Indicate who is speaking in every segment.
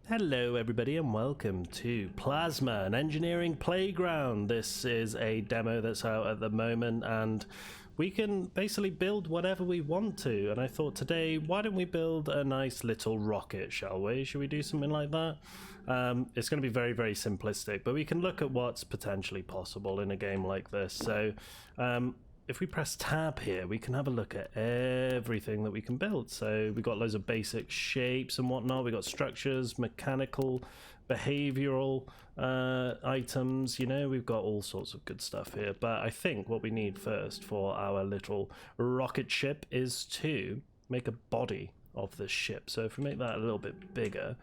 Speaker 1: Hello everybody and welcome to Plasma, an engineering playground. This is a demo that's out at the moment and we can basically build whatever we want to. And I thought today, why don't we build a nice little rocket, shall we? Should we do something like that? It's going to be very, very simplistic, but we can look at what's potentially possible in a game like this. So if we press tab here, we can have a look at everything that we can build. So we've got loads of basic shapes and whatnot. We've got structures, mechanical, behavioral items. You know, we've got all sorts of good stuff here. But I think what we need first for our little rocket ship is to make a body of this ship. So if we make that a little bit bigger,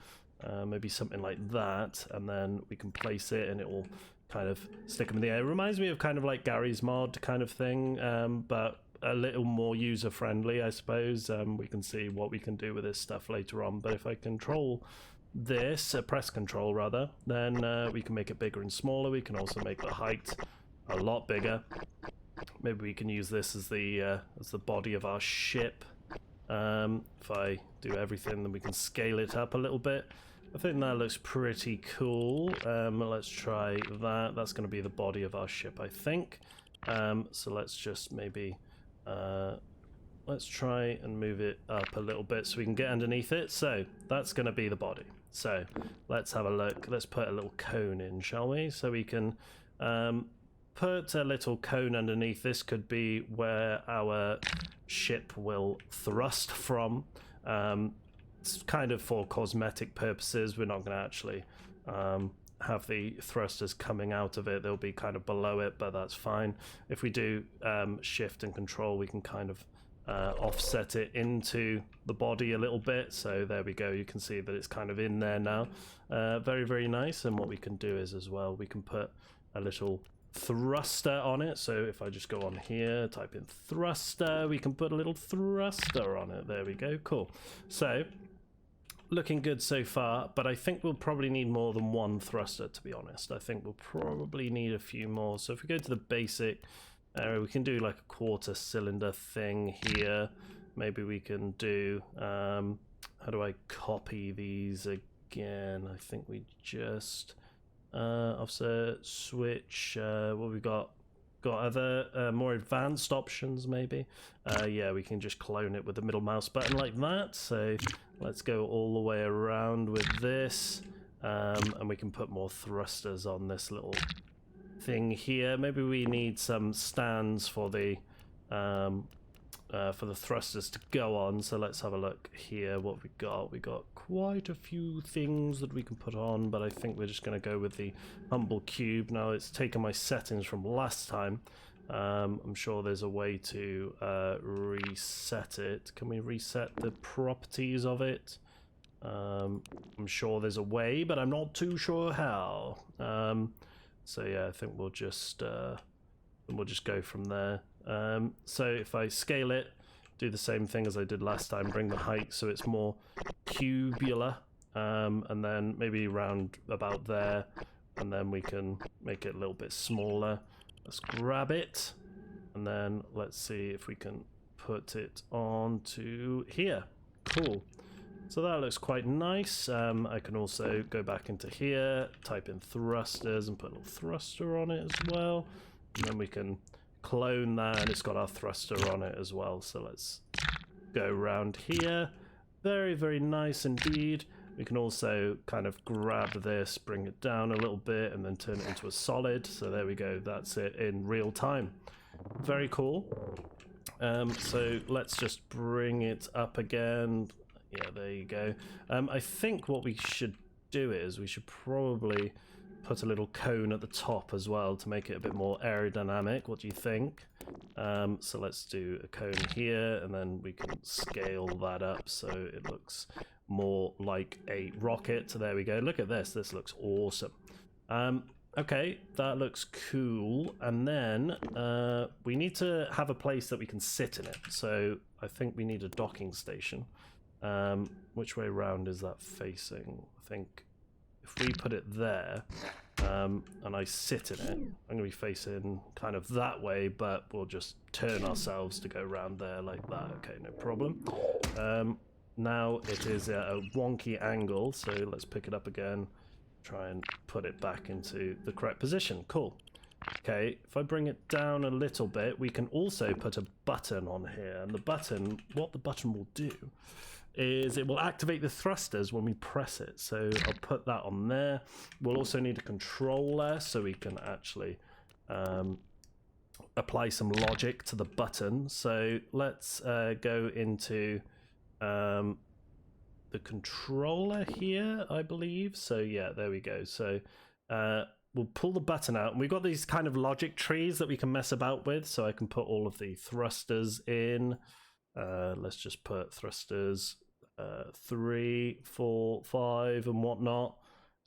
Speaker 1: maybe something like that, and then we can place it and it will kind of stick them in the air. It reminds me of kind of like Gary's mod kind of thing, but a little more user friendly, I suppose. We can see what we can do with this stuff later on, but if I control this, press control rather, then we can make it bigger and smaller. We can also make the height a lot bigger. Maybe we can use this as the body of our ship. If I do everything, then we can scale it up a little bit. I think that looks pretty cool. Let's try that. That's going to be the body of our ship, I think. So let's just maybe let's try and move it up a little bit so we can get underneath it. So that's going to be the body. So let's have a look. Let's put a little cone in, shall we? So we can put a little cone underneath. This could be where our ship will thrust from. It's kind of for cosmetic purposes. We're not going to actually have the thrusters coming out of it. They'll be kind of below it, but that's fine. If we do shift and control, we can kind of offset it into the body a little bit. So there we go. You can see that it's kind of in there now. Very, very nice. And what we can do is as well, we can put a little thruster on it. So if I just go on here, type in thruster, we can put a little thruster on it. There we go. Cool. So looking good so far, but I think we'll probably need more than one thruster, to be honest. I think we'll probably need a few more. So if we go to the basic area, we can do like a quarter cylinder thing here. Maybe we can do how do I copy these again? I think we just offset, switch, what we got other more advanced options maybe. Yeah, we can just clone it with the middle mouse button like that. So let's go all the way around with this, and we can put more thrusters on this little thing here. Maybe we need some stands for the thrusters to go on. So let's have a look here what we got. We got quite a few things that we can put on, but I think we're just going to go with the humble cube. Now it's taken my settings from last time. I'm sure there's a way to reset it. Can we reset the properties of it? I'm sure there's a way, but I'm not too sure how. So yeah, I think we'll just go from there. So if I scale it, do the same thing as I did last time, bring the height so it's more cubular, and then maybe round about there, and then we can make it a little bit smaller. Let's grab it, and then let's see if we can put it onto here. Cool. So that looks quite nice. I can also go back into here, type in thrusters and put a little thruster on it as well, and then we can clone that, and it's got our thruster on it as well. So let's go around here. Very, very nice indeed. We can also kind of grab this, bring it down a little bit, and then turn it into a solid. So there we go. That's it in real time. Very cool. So let's just bring it up again. Yeah, there you go. I think what we should do is we should probably put a little cone at the top as well to make it a bit more aerodynamic. What do you think? So let's do a cone here, and then we can scale that up so it looks more like a rocket. So there we go. Look at this. This looks awesome. Okay, that looks cool. And then we need to have a place that we can sit in it. So I think we need a docking station. Which way around is that facing? I think if we put it there, and I sit in it, I'm going to be facing kind of that way, but we'll just turn ourselves to go around there like that. Okay, no problem. now it is at a wonky angle, so let's pick it up again, try and put it back into the correct position. Cool. Okay, if I bring it down a little bit, we can also put a button on here, and the button, what the button will do is it will activate the thrusters when we press it. So I'll put that on there. We'll also need a controller so we can actually apply some logic to the button. So let's go into the controller here, I believe. So yeah, there we go. So we'll pull the button out, and we've got these kind of logic trees that we can mess about with. So I can put all of the thrusters in. Let's just put thrusters 3, 4, 5 and whatnot.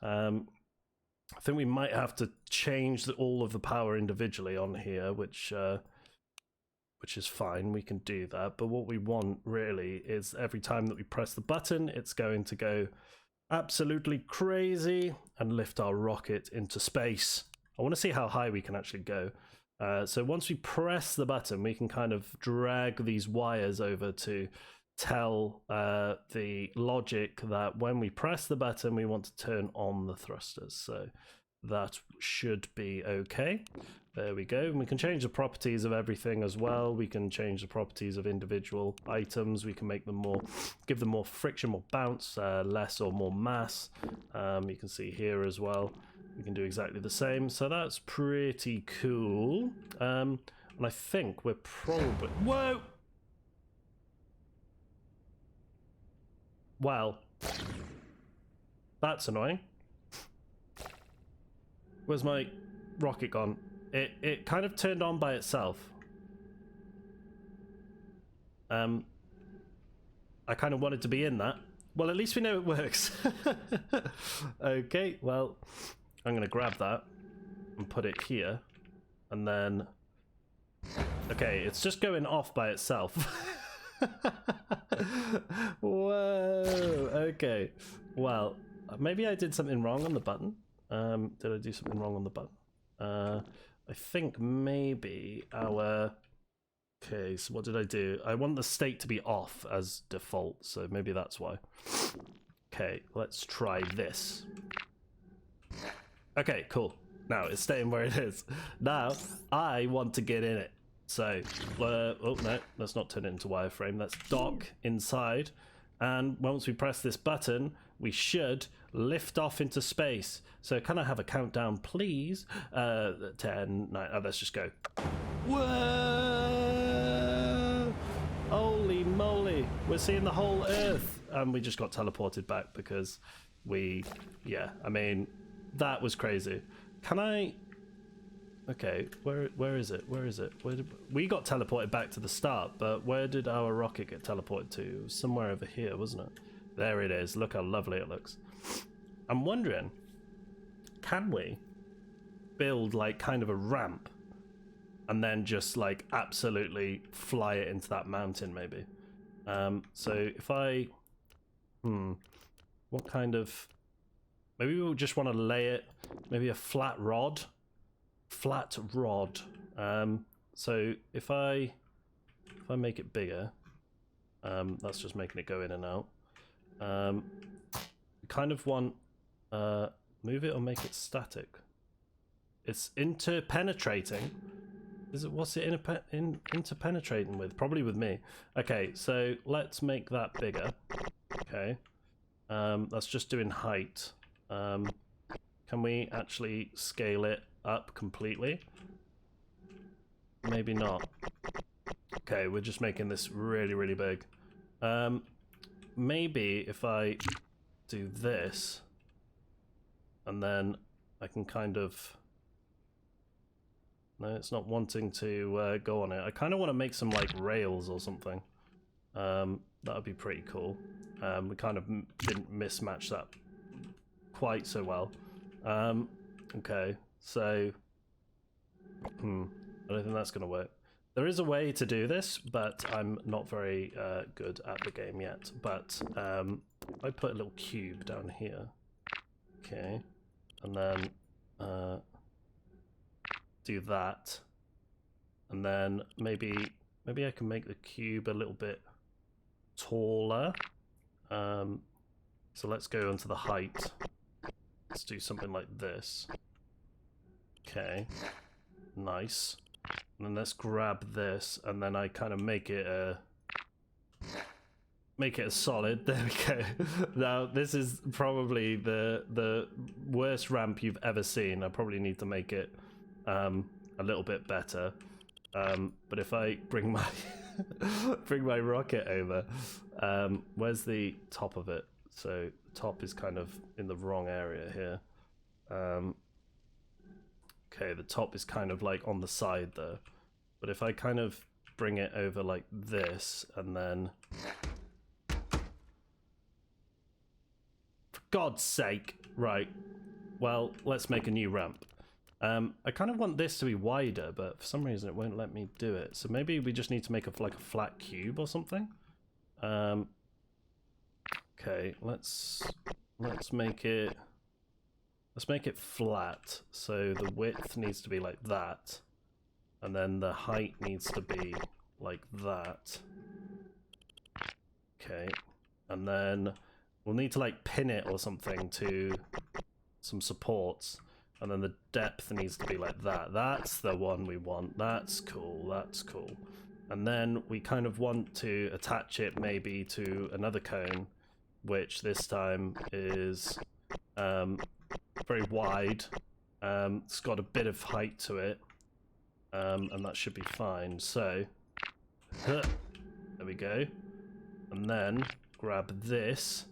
Speaker 1: I think we might have to change all of the power individually on here, which is fine. We can do that. But what we want really is every time that we press the button, it's going to go absolutely crazy and lift our rocket into space. I want to see how high we can actually go. So once we press the button, we can kind of drag these wires over to tell the logic that when we press the button, we want to turn on the thrusters. So that should be okay. There we go. And we can change the properties of everything as well. We can change the properties of individual items. We can make them more, give them more friction, more bounce, less or more mass. You can see here as well. We can do exactly the same. So that's pretty cool. And I think we're probably... Whoa! Well, that's annoying. Where's my rocket gone? It kind of turned on by itself. I kind of wanted to be in that. Well, at least we know it works. Okay, well, I'm going to grab that and put it here. And then... Okay, it's just going off by itself. Whoa, okay. Well, maybe I did something wrong on the button. Did I do something wrong on the button? I think maybe our... Okay, so what did I do? I want the state to be off as default, so maybe that's why. Okay, let's try this. Okay, cool. Now it's staying where it is. Now I want to get in it. So, oh no, let's not turn it into wireframe. Let's dock inside. And once we press this button, we should lift off into space. So can I have a countdown, please? 10, 9, oh, let's just go. Whoa! Holy moly, we're seeing the whole Earth. And we just got teleported back because yeah, I mean, that was crazy. Can I... Okay, where is it? Where is it? We got teleported back to the start, but where did our rocket get teleported to? It was somewhere over here, wasn't it? There it is. Look how lovely it looks. I'm wondering, can we build like kind of a ramp and then just like absolutely fly it into that mountain maybe? So if I... what kind of... Maybe we'll just want to lay it, maybe a flat rod. So if I make it bigger, that's just making it go in and out. Kind of want move it or make it static. It's interpenetrating. Is it? What's it interpenetrating with? Probably with me. Okay, so let's make that bigger. Okay, that's just doing height. Can we actually scale it up completely? Maybe not. Okay, we're just making this really, really big. Maybe if I do this, and then I can kind of... No, it's not wanting to go on it. I kind of want to make some like rails or something. That would be pretty cool. We kind of didn't mismatch that quite so well. Okay, so I don't think that's going to work. There is a way to do this, but I'm not very good at the game yet. But I put a little cube down here. Okay, and then do that, and then maybe I can make the cube a little bit taller. So let's go onto the height. Let's do something like this. Okay, nice. And then let's grab this, and then I kind of make it a solid. There we go. Now this is probably the worst ramp you've ever seen. I probably need to make it a little bit better. But if I bring my bring my rocket over, where's the top of it? So the top is kind of in the wrong area here. Okay, the top is kind of like on the side though. But if I kind of bring it over like this, and then... For God's sake! Right, well, let's make a new ramp. I kind of want this to be wider, but for some reason it won't let me do it. So maybe we just need to make like a flat cube or something. Okay, let's make it... Let's make it flat, so the width needs to be like that, and then the height needs to be like that. Okay, and then we'll need to like pin it or something to some supports, and then the depth needs to be like that. That's the one we want. That's cool, that's cool. And then we kind of want to attach it maybe to another cone, which this time is... very wide. It's got a bit of height to it, and that should be fine. So there we go, and then grab this,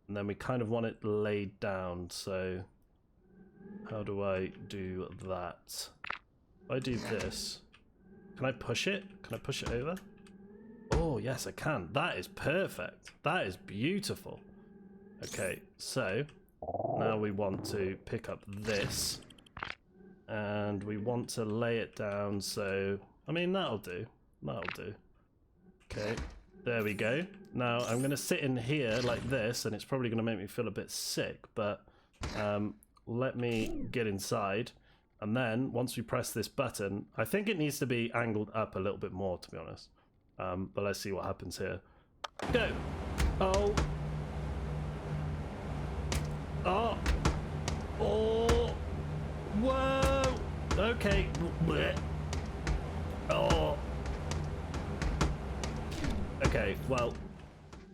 Speaker 1: and then we kind of want it laid down. So how do I do that? If I do this, can I push it? Can I push it over? Oh yes, I can. That is perfect. That is beautiful. Okay, so now we want to pick up this, and we want to lay it down, so, I mean, that'll do. That'll do. Okay, there we go. Now, I'm going to sit in here like this, and it's probably going to make me feel a bit sick, but let me get inside, and then, once we press this button, I think it needs to be angled up a little bit more, to be honest. But let's see what happens here. Go! Oh! Oh! Oh! Whoa! Okay. Oh! Okay, well,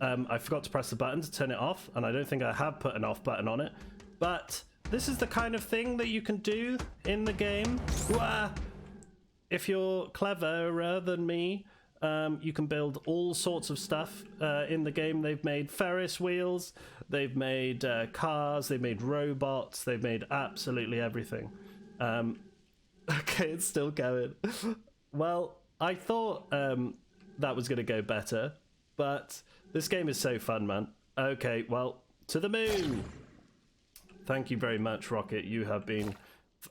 Speaker 1: I forgot to press the button to turn it off, and I don't think I have put an off button on it, but this is the kind of thing that you can do in the game. Wah! If you're cleverer than me, you can build all sorts of stuff in the game. They've made Ferris wheels, they've made cars, they've made robots, they've made absolutely everything. Okay, it's still going. Well, I thought that was going to go better, but this game is so fun, man. Okay, well, to the moon! Thank you very much, Rocket. You have been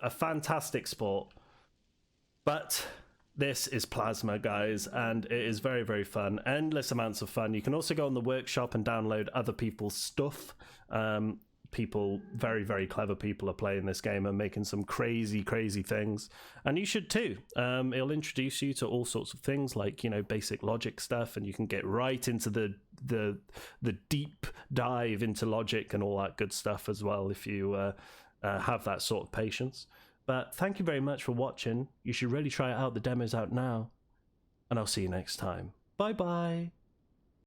Speaker 1: a fantastic sport. But... this is Plasma, guys, and it is very, very fun. Endless amounts of fun. You can also go on the workshop and download other people's stuff. People, very, very clever people are playing this game and making some crazy, crazy things. And you should too. It'll introduce you to all sorts of things like, you know, basic logic stuff, and you can get right into the deep dive into logic and all that good stuff as well if you have that sort of patience. But thank you very much for watching. You should really try it out. The demo's out now. And I'll see you next time. Bye-bye.